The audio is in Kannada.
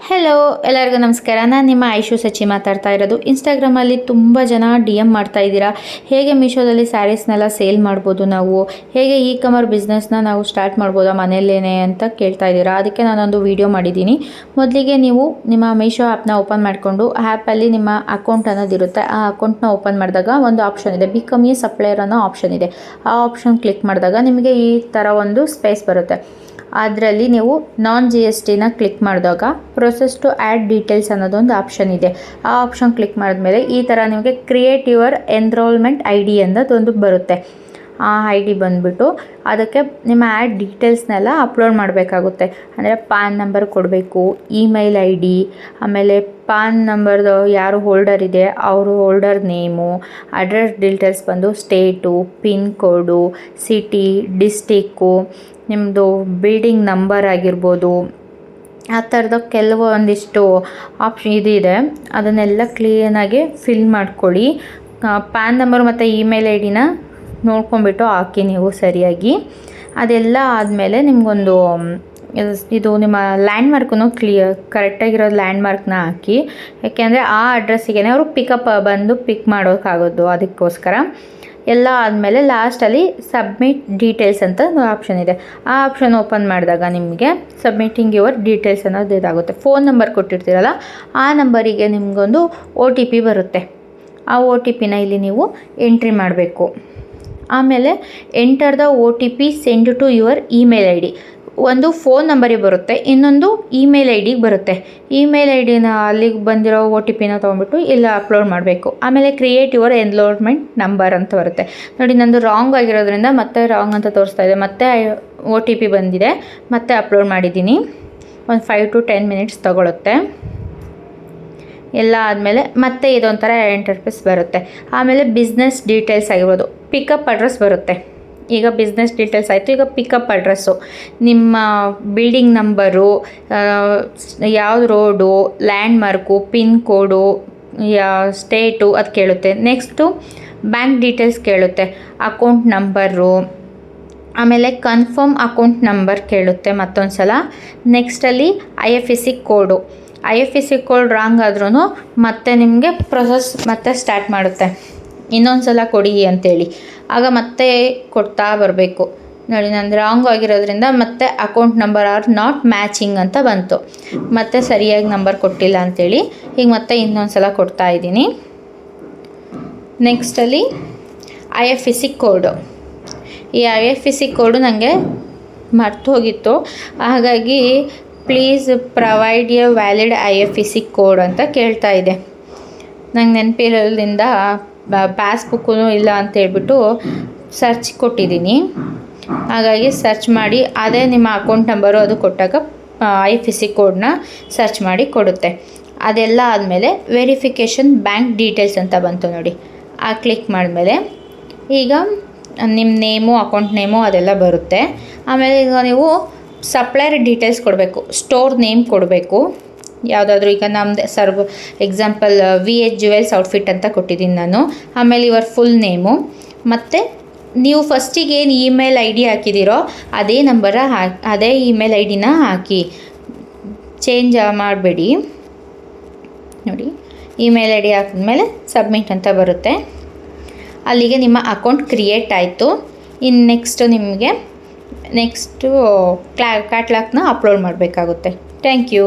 ಹೆಲೋ ಎಲ್ಲರಿಗೂ ನಮಸ್ಕಾರ. ನಾನು ನಿಮ್ಮ ಐಶು ಸಚಿ ಮಾತಾಡ್ತಾ ಇರೋದು. ಇನ್ಸ್ಟಾಗ್ರಾಮಲ್ಲಿ ತುಂಬ ಜನ DM ಮಾಡ್ತಾ ಇದ್ದೀರಾ, ಹೇಗೆ ಮೀಶೋದಲ್ಲಿ ಸ್ಯಾರೀಸ್ನೆಲ್ಲ ಸೇಲ್ ಮಾಡ್ಬೋದು, ನಾವು ಹೇಗೆ ಕಾಮರ್ಸ್ ಬಿಸ್ನೆಸ್ನ ನಾವು ಸ್ಟಾರ್ಟ್ ಮಾಡ್ಬೋದಾ ಮನೆಯಲ್ಲೇ ಅಂತ ಕೇಳ್ತಾ ಇದ್ದೀರಾ. ಅದಕ್ಕೆ ನಾನೊಂದು ವಿಡಿಯೋ ಮಾಡಿದ್ದೀನಿ. ಮೊದಲಿಗೆ ನೀವು ನಿಮ್ಮ ಮೀಶೋ ಆ್ಯಪ್ನ ಓಪನ್ ಮಾಡಿಕೊಂಡು ಆ್ಯಪಲ್ಲಿ ನಿಮ್ಮ ಅಕೌಂಟ್ ಅನ್ನೋದಿರುತ್ತೆ. ಆ ಅಕೌಂಟ್ನ ಓಪನ್ ಮಾಡಿದಾಗ ಒಂದು ಆಪ್ಷನ್ ಇದೆ, ಬಿಕಮ್ ಎ ಸಪ್ಲೈಯರ್ ಅನ್ನೋ ಆಪ್ಷನ್ ಇದೆ. ಆ ಆಪ್ಷನ್ ಕ್ಲಿಕ್ ಮಾಡಿದಾಗ ನಿಮಗೆ ಈ ಥರ ಒಂದು ಸ್ಪೇಸ್ ಬರುತ್ತೆ. ಅದರಲ್ಲಿ ನೀವು ನಾನ್ GST ಕ್ಲಿಕ್ ಮಾಡಿದಾಗ ಪ್ರೊಸೆಸ್ ಟು ಆ್ಯಡ್ ಡೀಟೇಲ್ಸ್ ಅನ್ನೋದೊಂದು ಆಪ್ಷನ್ ಇದೆ. ಆ ಆಪ್ಷನ್ ಕ್ಲಿಕ್ ಮಾಡಿದ್ಮೇಲೆ ಈ ಥರ ನಿಮಗೆ ಕ್ರಿಯೇಟ್ ಯುವರ್ ಎನ್ರೋಲ್ಮೆಂಟ್ ID ಅನ್ನೋದೊಂದು ಬರುತ್ತೆ. ಆ ID ಬಂದುಬಿಟ್ಟು ಅದಕ್ಕೆ ನಿಮ್ಮ ಆ್ಯಡ್ ಡೀಟೇಲ್ಸ್ನೆಲ್ಲ ಅಪ್ಲೋಡ್ ಮಾಡಬೇಕಾಗುತ್ತೆ. ಅಂದರೆ ಪಾನ್ ನಂಬರ್ ಕೊಡಬೇಕು, ಇಮೇಲ್ ID, ಆಮೇಲೆ ಪಾನ್ ನಂಬರ್ದು ಯಾರು ಹೋಲ್ಡರ್ ಇದೆ ಅವರು ಹೋಲ್ಡರ್ ನೇಮು, ಅಡ್ರೆಸ್ ಡೀಟೇಲ್ಸ್ ಬಂದು ಸ್ಟೇಟು, ಪಿನ್ ಕೋಡು, ಸಿಟಿ, ಡಿಸ್ಟಿಕ್ಕು, ನಿಮ್ಮದು ಬಿಲ್ಡಿಂಗ್ ನಂಬರ್ ಆಗಿರ್ಬೋದು, ಆ ಥರದ ಕೆಲವೊಂದಿಷ್ಟು ಇದಿದೆ. ಅದನ್ನೆಲ್ಲ ಕ್ಲೀನಾಗಿ ಫಿಲ್ ಮಾಡ್ಕೊಳ್ಳಿ. ಪ್ಯಾನ್ ನಂಬರ್ ಮತ್ತು ಇಮೇಲ್ ID ನೋಡ್ಕೊಂಬಿಟ್ಟು ಹಾಕಿ ನೀವು ಸರಿಯಾಗಿ. ಅದೆಲ್ಲ ಆದಮೇಲೆ ನಿಮಗೊಂದು ಇದು ನಿಮ್ಮ ಲ್ಯಾಂಡ್ ಮಾರ್ಕನ್ನು ಕರೆಕ್ಟಾಗಿರೋ ಲ್ಯಾಂಡ್ ಮಾರ್ಕ್ನ ಹಾಕಿ. ಯಾಕೆಂದರೆ ಆ ಅಡ್ರೆಸ್ಸಿಗೆ ಅವರು ಬಂದು ಪಿಕ್ ಮಾಡೋಕ್ಕಾಗೋದು. ಅದಕ್ಕೋಸ್ಕರ ಎಲ್ಲ ಆದಮೇಲೆ ಲಾಸ್ಟಲ್ಲಿ ಸಬ್ಮಿಟ್ ಡೀಟೇಲ್ಸ್ ಅಂತ ಆಪ್ಷನ್ ಇದೆ. ಆ ಆಪ್ಷನ್ ಓಪನ್ ಮಾಡಿದಾಗ ನಿಮಗೆ ಸಬ್ಮಿಟಿಂಗ್ ಯುವರ್ ಡೀಟೇಲ್ಸ್ ಅನ್ನೋದು ಇದಾಗುತ್ತೆ. ಫೋನ್ ನಂಬರ್ ಕೊಟ್ಟಿರ್ತೀರಲ್ಲ, ಆ ನಂಬರಿಗೆ ನಿಮಗೊಂದು OTP ಬರುತ್ತೆ. ಆ OTP ಇಲ್ಲಿ ನೀವು ಎಂಟ್ರಿ ಮಾಡಬೇಕು. ಆಮೇಲೆ enter the OTP send to your email ID. ಒಂದು ಫೋನ್ ನಂಬರಿಗೆ ಬರುತ್ತೆ, ಇನ್ನೊಂದು ಇಮೇಲ್ IDಗೆ ಬರುತ್ತೆ. ಇಮೇಲ್ IDನ ಅಲ್ಲಿಗೆ ಬಂದಿರೋ OTPನ ತೊಗೊಂಡ್ಬಿಟ್ಟು ಇಲ್ಲ ಅಪ್ಲೋಡ್ ಮಾಡಬೇಕು. ಆಮೇಲೆ ಕ್ರಿಯೇಟ್ ಯುವರ್ ಎನ್ರೋಲ್ಮೆಂಟ್ ನಂಬರ್ ಅಂತ ಬರುತ್ತೆ. ನೋಡಿ, ನಂದು ರಾಂಗ್ ಆಗಿರೋದ್ರಿಂದ ಮತ್ತೆ ರಾಂಗ್ ಅಂತ ತೋರಿಸ್ತಾ ಇದೆ. ಮತ್ತೆ OTP ಬಂದಿದೆ, ಮತ್ತೆ ಅಪ್ಲೋಡ್ ಮಾಡಿದ್ದೀನಿ. ಒಂದು 5 to 10 ಮಿನಿಟ್ಸ್ ತೊಗೊಳುತ್ತೆ. ಎಲ್ಲ ಆದಮೇಲೆ ಮತ್ತೆ ಇದೊಂಥರ ಇಂಟರ್ಫೇಸ್ ಬರುತ್ತೆ. ಆಮೇಲೆ ಬಿಸ್ನೆಸ್ ಡೀಟೇಲ್ಸ್ ಆಗಿರ್ಬೋದು, ಪಿಕಪ್ ಅಡ್ರೆಸ್ ಬರುತ್ತೆ. ಈಗ ಬಿಸ್ನೆಸ್ ಡೀಟೇಲ್ಸ್ ಆಯಿತು. ಈಗ ಪಿಕಪ್ ಅಡ್ರೆಸ್ಸು, ನಿಮ್ಮ ಬಿಲ್ಡಿಂಗ್ ನಂಬರು, ಯಾವುದು ರೋಡು, ಲ್ಯಾಂಡ್ ಮಾರ್ಕು, ಪಿನ್ ಕೋಡು, ಸ್ಟೇಟು ಅದು ಕೇಳುತ್ತೆ. ನೆಕ್ಸ್ಟು ಬ್ಯಾಂಕ್ ಡೀಟೇಲ್ಸ್ ಕೇಳುತ್ತೆ, ಅಕೌಂಟ್ ನಂಬರು, ಆಮೇಲೆ ಕನ್ಫರ್ಮ್ ಅಕೌಂಟ್ ನಂಬರ್ ಕೇಳುತ್ತೆ ಮತ್ತೊಂದು ಸಲ. ನೆಕ್ಸ್ಟಲ್ಲಿ IFSC ಕೋಡು. IFSC ಕೋಡ್ ರಾಂಗ್ ಆದ್ರೂ ಮತ್ತೆ ನಿಮಗೆ ಪ್ರೊಸೆಸ್ ಮತ್ತೆ ಸ್ಟಾರ್ಟ್ ಮಾಡುತ್ತೆ. ಇನ್ನೊಂದು ಸಲ ಕೊಡಿ ಅಂತೇಳಿ ಆಗ ಮತ್ತೆ ಕೊಡ್ತಾ ಬರಬೇಕು. ನೋಡಿ, ನಂದು ರಾಂಗ್ ಆಗಿರೋದ್ರಿಂದ ಮತ್ತೆ account number are not matching ಅಂತ ಬಂತು. ಮತ್ತೆ ಸರಿಯಾಗಿ ನಂಬರ್ ಕೊಟ್ಟಿಲ್ಲ ಅಂಥೇಳಿ ಈಗ ಮತ್ತೆ ಇನ್ನೊಂದು ಸಲ ಕೊಡ್ತಾ ಇದ್ದೀನಿ. ನೆಕ್ಸ್ಟಲ್ಲಿ IFSC ಕೋಡು. ಈ IFSC ಕೋಡು ನನಗೆ ಮರ್ತು ಹೋಗಿತ್ತು, ಹಾಗಾಗಿ please provide A valid IFSC code ಅಂತ ಕೇಳ್ತಾ ಇದೆ. ನಂಗೆ ನೆನಪಿರೋದ್ರಿಂದ ಪಾಸ್ಬುಕ್ಕೂ ಇಲ್ಲ ಅಂತ ಹೇಳ್ಬಿಟ್ಟು ಸರ್ಚ್ ಕೊಟ್ಟಿದ್ದೀನಿ. ಹಾಗಾಗಿ ಸರ್ಚ್ ಮಾಡಿ ಅದೇ ನಿಮ್ಮ ಅಕೌಂಟ್ ನಂಬರು ಅದು ಕೊಟ್ಟಾಗ IFSC ಕೋಡನ್ನ ಸರ್ಚ್ ಮಾಡಿ ಕೊಡುತ್ತೆ. ಅದೆಲ್ಲ ಆದಮೇಲೆ ವೆರಿಫಿಕೇಷನ್ ಬ್ಯಾಂಕ್ ಡೀಟೇಲ್ಸ್ ಅಂತ ಬಂತು ನೋಡಿ. ಆ ಕ್ಲಿಕ್ ಮಾಡಿದ್ಮೇಲೆ ಈಗ ನಿಮ್ಮ ನೇಮು, ಅಕೌಂಟ್ ನೇಮು ಅದೆಲ್ಲ ಬರುತ್ತೆ. ಆಮೇಲೆ ಈಗ ನೀವು ಸಪ್ಲೈಯರ್ ಡೀಟೇಲ್ಸ್ ಕೊಡಬೇಕು, ಸ್ಟೋರ್ ನೇಮ್ ಕೊಡಬೇಕು. ಯಾವುದಾದ್ರೂ ಈಗ ನಮ್ಮದು ಎಕ್ಸಾಂಪಲ್ VH ಜುವೆಲ್ಸ್ ಔಟ್ಫಿಟ್ ಅಂತ ಕೊಟ್ಟಿದ್ದೀನಿ ನಾನು. ಆಮೇಲೆ ಇವರ ಫುಲ್ ನೇಮು, ಮತ್ತು ನೀವು ಫಸ್ಟಿಗೆ ಏನು ಇಮೇಲ್ ID ಹಾಕಿದ್ದೀರೋ ಅದೇ ಅದೇ ಇಮೇಲ್ IDನ ಹಾಕಿ, ಚೇಂಜ್ ಮಾಡಬೇಡಿ. ನೋಡಿ, ಇಮೇಲ್ ID ಹಾಕಿದ್ಮೇಲೆ ಸಬ್ಮಿಟ್ ಅಂತ ಬರುತ್ತೆ. ಅಲ್ಲಿಗೆ ನಿಮ್ಮ ಅಕೌಂಟ್ ಕ್ರಿಯೇಟ್ ಆಯಿತು. ಇನ್ನು ನೆಕ್ಸ್ಟು ಕ್ಯಾಟ್ಲಾಗ್ನ ಅಪ್ಲೋಡ್ ಮಾಡಬೇಕಾಗುತ್ತೆ. Thank you.